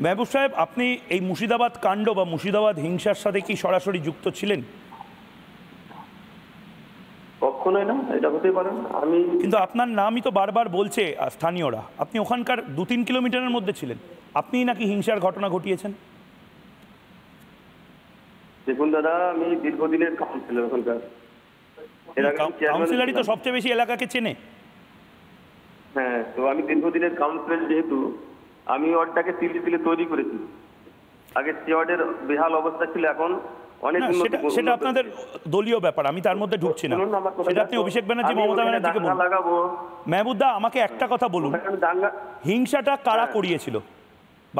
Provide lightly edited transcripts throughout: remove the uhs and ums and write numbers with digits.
মেহবুব সাহেব, আপনি এই মুর্শিদাবাদ কাণ্ড বা মুর্শিদাবাদ হিংসার সাথে কি সরাসরি যুক্ত ছিলেন? কখনোই না, এটা হতে পারে না। আমি কিন্তু আপনার নামই তো বারবার বলছে স্থানীয়রা, আপনি ওখানকার 2-3 কিলোমিটারের মধ্যে ছিলেন, আপনিই নাকি হিংসার ঘটনা ঘটিয়েছেন। দেখুন দাদা, আমি দীর্ঘদিনের কাউন্সিলর ওখানকার। কাউন্সিলরই তো সবচেয়ে বেশি এলাকাকে চেনে। হ্যাঁ, তো আমি দীর্ঘদিনের কাউন্সিলর, যেহেতু আমি ওয়ার্ডটাকে তিলে তিলে তৈরি করেছি। আগে সে ওয়ার্ডের বেহাল অবস্থা ছিল, এখন অনেক সেটা আপনাদের দলীয় ব্যাপার, আমি তার মধ্যে ঢুকছি না। সেটা আপনি অভিষেক ব্যানার্জি, মমতা ব্যানার্জিকে বলুন। মেহবুবদা, আমাকে একটা কথা বলুন, হিংসাটা কারা করিয়েছিল?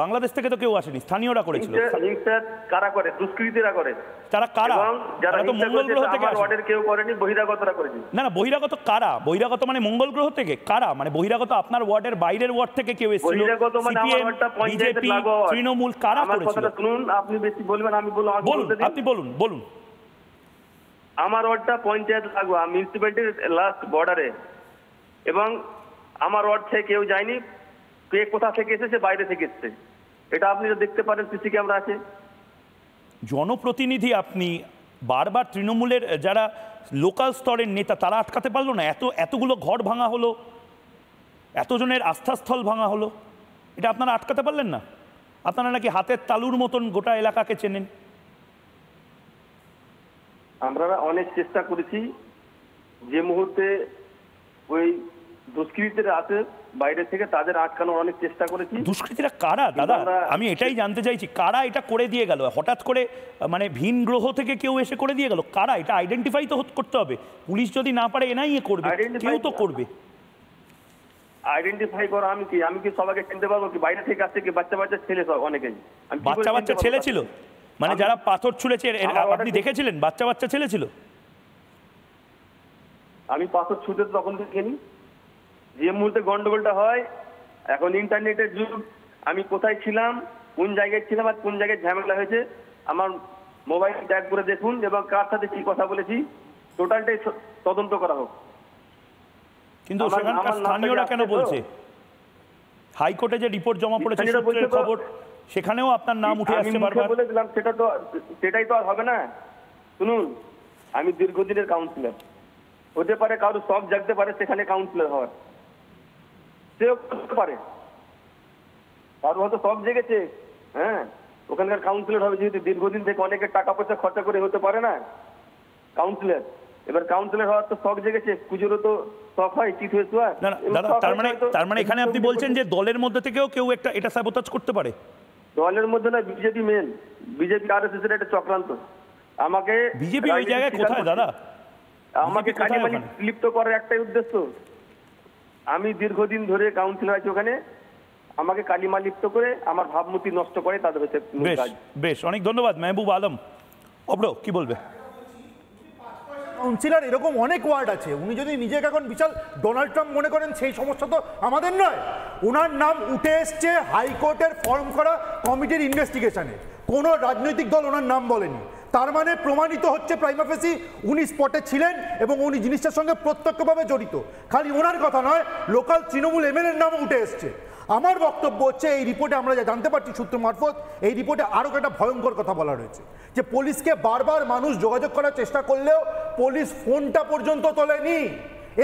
বাংলাদেশ থেকে তো কেউ আসেনি, স্থানীয়রা করেছিল। হিংসা কারা করে? দুষ্কৃতীরা করে। তারা কারা? যারা তো মঙ্গল গ্রহ থেকে আমার ওয়ার্ডের কেউ করেনি, বহিরাগতরা করেছে। না না, বহিরাগত কারা? বহিরাগত মানে মঙ্গল গ্রহ থেকে কারা? মানে বহিরাগত আপনার ওয়ার্ডের বাইরের ওয়ার্ড থেকে কেউ এসেছিল? বহিরাগত মানে আমার ওয়ার্ডটা পঞ্চায়েতের লাগোয়া ওয়ার্ড। তৃণমূল কারা করেছিল? আমার কথাটা শুনুন, আপনি বেশি বলবেন, আমি বলবো। আপনি বলুন। আমার ওয়ার্ডটা পঞ্চায়েত লাগোয়া, মিউনিসিপ্যালিটির লাস্ট বর্ডারে, এবং আমার ওয়ার্ড থেকে কেউ যায়নি। কে কোথা থেকে এসেছে? বাইরে থেকে এসেছে। এটা আপনি দেখতে পারেন, সিসি ক্যামেরা আছে। জনপ্রতিনিধি আপনি, বারবার তৃণমূলের যারা লোকাল স্তরের নেতা, তারা আটকাতে পারলো না? এতগুলো ঘর ভাঙা হলো, এতজনের আস্থাস্থল ভাঙা হলো, এটা আপনারা আটকাতে পারলেন না? আপনারা নাকি হাতের তালুর মতন গোটা এলাকাকে চেনেন। আমরা অনেক চেষ্টা করেছি, যে মুহূর্তে ওই দুষ্কৃতীরা আছে বাইরে থেকে, তাদের আটকানোর অনেক চেষ্টা করেছি। দুষ্কৃতীরা কারা দাদা? আমি এটাই জানতে চাইছি, কারা এটা করে দিয়ে গেল? হঠাৎ করে মানে ভিন গ্রহ থেকে কেউ এসে করে দিয়ে গেল? কারা? এটা আইডেন্টিফাই তো করতে হবে। পুলিশ যদি না পারে, এনআইএ করবে, কেউ তো করবে। আইডেন্টিফাই করা আমি কি সবাইকে চিনতে পারবো? কি বাইরে থেকে আসছে? কি বাচ্চা ছেলে? সব অনেকেই। বাচ্চা ছেলে ছিল? মানে যারা পাথর ছুঁড়েছে আপনি দেখেছিলেন? বাচ্চা ছেলে ছিল? আমি পাথর ছুঁতে তখন দেখিনি। যে মুহূর্তে গন্ডগোলটা হয়, এখন ইন্টারনেটের যুগ, আমি কোথায় ছিলাম, কোন জায়গায় ছিলাম, আর কোন জায়গায় ঝামেলা হয়েছে, আমার মোবাইল ট্যাগ করে দেখুন, এবং কার সাথে কি কথা বলেছি, টোটালটাই তদন্ত করা হোক। কিন্তু সেখানকার স্থানীয়রা কেন বলছে? হাইকোর্টে যে রিপোর্ট জমা পড়েছে সূত্রের খবর, সেখানেও আপনার নাম উঠে আসছে বারবার। বলে দিলাম, সেটাই তো আর হবে না। শুনুন, আমি দীর্ঘদিনের কাউন্সিলর। হতে পারে কারো শখ জাগতে পারে সেখানে কাউন্সিলর হওয়ার, সেও করতে পারে। কারো হয়তো শখ জেগেছে, হ্যাঁ, ওখানকার কাউন্সিলর হবে, যেহেতু দীর্ঘদিন থেকে অনেকের টাকা পয়সা খরচা করে হতে পারে না কাউন্সিলর। এবার কাউন্সিলর হওয়ার তো শখ জেগেছে, পুজোরও তো শখ হয়, চিত হয়ে শোয়া। তার মানে এখানে আপনি বলছেন যে দলের মধ্যে থেকেও কেউ এটা সাবোতাজ করতে পারে? দলের মধ্যে না, বিজেপি মেন, বিজেপি আরএসএস এর একটা চক্রান্ত। আমাকে বিজেপি ওই জায়গায় কোথায় দাদা? আমাকে কালিমালি লিপ্ত করার একটাই উদ্দেশ্য। আমি দীর্ঘদিন ধরে কাউন্সিলর আছি ওখানে, আমাকে কালিমা লিপ্ত করে আমার ভাবমূর্তি নষ্ট করে, তাদের হচ্ছে। বেশ, অনেক ধন্যবাদ মেহবুব আলম। অব্র, কি বলবে? কাউন্সিলর এরকম অনেক ওয়ার্ড আছে। উনি যদি নিজেকে এখন বিশাল ডোনাল্ড ট্রাম্প মনে করেন, সেই সমস্যা তো আমাদের নয়। ওনার নাম উঠে এসছে হাইকোর্টের ফর্ম করা কমিটির ইনভেস্টিগেশনে, কোনো রাজনৈতিক দল ওনার নাম বলেনি। তার মানে প্রমাণিত হচ্ছে প্রাইমা ফেসি উনি স্পটে ছিলেন এবং উনি জিনিসটার সঙ্গে প্রত্যক্ষভাবে জড়িত। খালি ওনার কথা নয়, লোকাল তৃণমূল এমএলএর নামও উঠে এসছে। আমার বক্তব্য হচ্ছে, এই রিপোর্টে আমরা যা জানতে পারছি সূত্র মারফত, এই রিপোর্টে আরও একটা ভয়ঙ্কর কথা বলা রয়েছে, যে পুলিশকে বারবার মানুষ যোগাযোগ করার চেষ্টা করলেও পুলিশ ফোনটা পর্যন্ত তোলেনি,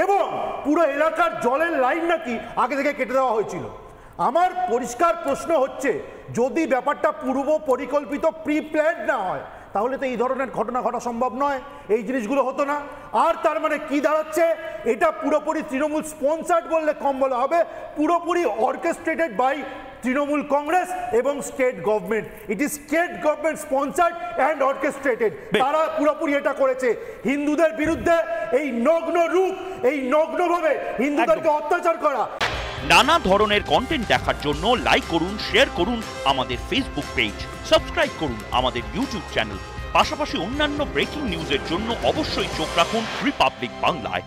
এবং পুরো এলাকার জলের লাইন নাকি আগে থেকে কেটে দেওয়া হয়েছিল। আমার পরিষ্কার প্রশ্ন হচ্ছে, যদি ব্যাপারটা পূর্ব পরিকল্পিত প্রি প্ল্যান না হয়, তাহলে তো এই ধরনের ঘটনা ঘটা সম্ভব নয়, এই জিনিসগুলো হতো না। আর তার মানে কি দাঁড়াচ্ছে, এটা পুরোপুরি তৃণমূল স্পন্সার্ড বললে কম বলা হবে, পুরোপুরি অর্কেস্ট্রেটেড বাই তৃণমূল কংগ্রেস এবং state government. It is state government sponsored and orchestrated. তারা পুরোপুরি এটা করেছে হিন্দুদের বিরুদ্ধে, এই নগ্ন রূপ, এই নগ্নভাবে হিন্দুদেরকে অত্যাচার করা। নানা ধরনের কন্টেন্ট দেখার জন্য লাইক করুন, শেয়ার করুন আমাদের ফেসবুক পেজ, সাবস্ক্রাইব করুন আমাদের ইউটিউব চ্যানেল। পাশাপাশি অন্যান্য ব্রেকিং নিউজের জন্য অবশ্যই চোখ রাখুন রিপাবলিক বাংলায়।